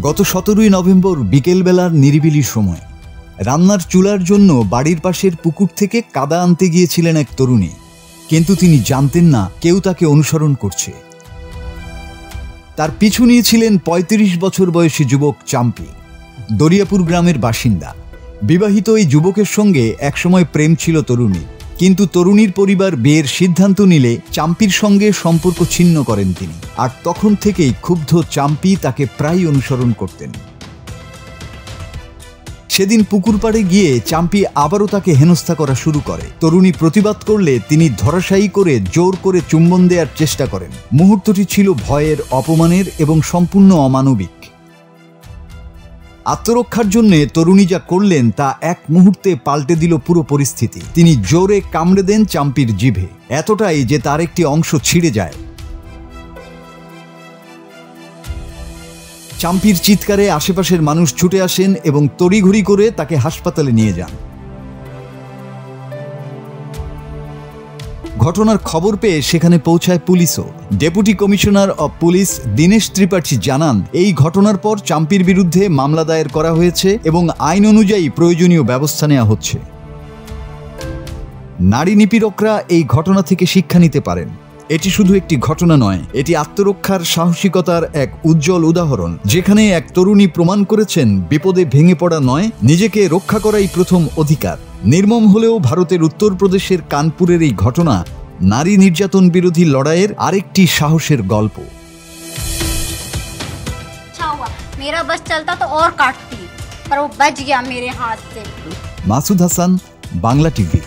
গত 17ই নভেম্বর বিকেলবেলার নিরিবিলি সময় রান্নার চুলার জন্য বাড়ির পাশের পুকুর থেকে কাদা আনতে গিয়েছিলেন এক তরুণী, কিন্তু তিনি জানতেন না কেউ তাকে অনুসরণ করছে। তার পিছু নিয়েছিলেন ৩৫ বছর বয়সী যুবক চাম্পি, দরিয়াপুর গ্রামের বাসিন্দা। বিবাহিত এই যুবকের সঙ্গে একসময় প্রেম ছিল তরুণী, কিন্তু তরুণীর পরিবার বিয়ের সিদ্ধান্ত নিলে চাম্পির সঙ্গে সম্পর্ক ছিন্ন করেন তিনি। আর তখন থেকেই ক্ষুব্ধ চাম্পি তাকে প্রায় অনুসরণ করতেন। সেদিন পুকুর পাড়ে গিয়ে চাম্পি আবারও তাকে হেনস্থা করা শুরু করে। তরুণী প্রতিবাদ করলে তিনি ধরাশায়ী করে জোর করে চুম্বন দেওয়ার চেষ্টা করেন। মুহূর্তটি ছিল ভয়ের, অপমানের এবং সম্পূর্ণ অমানবিক। আত্মরক্ষার জন্য তরুণী যা করলেন তা এক মুহূর্তে পাল্টে দিল পুরো পরিস্থিতি। তিনি জোরে কামড়ে দেন চাম্পির জিভে, এতটাই যে তার একটি অংশ ছিঁড়ে যায়। চাম্পির চিৎকারে আশেপাশের মানুষ ছুটে আসেন এবং তড়িঘড়ি করে তাকে হাসপাতালে নিয়ে যান। ঘটনার খবর পেয়ে সেখানে পৌঁছায় পুলিশও। Deputy commissioner of police Dinesh Tripathi জানান, এই ঘটনার পর চাম্পির বিরুদ্ধে মামলা দায়ের করা হয়েছে এবং আইন অনুযায়ী প্রয়োজনীয় ব্যবস্থা নেওয়া হচ্ছে। নারী নিপীড়করা এই ঘটনা থেকে শিক্ষা নিতে পারেন। এটি শুধু একটি ঘটনা নয়, এটি আত্মরক্ষার সাহসিকতার এক উজ্জ্বল উদাহরণ, যেখানে এক তরুণী প্রমাণ করেছেন বিপদে ভেঙে পড়া নয়, নিজেকে রক্ষা করাই প্রথম অধিকার। নির্মম হলেও ভারতের উত্তরপ্রদেশের কানপুরের এই ঘটনা নারী নির্যাতন বিরোধী লড়াইয়ের আরেকটি সাহসের গল্প। मेरा बस चलता तो और काटती, पर वो बच गया मेरे हाथ से। মাসুদ হাসান, বাংলা টিভি।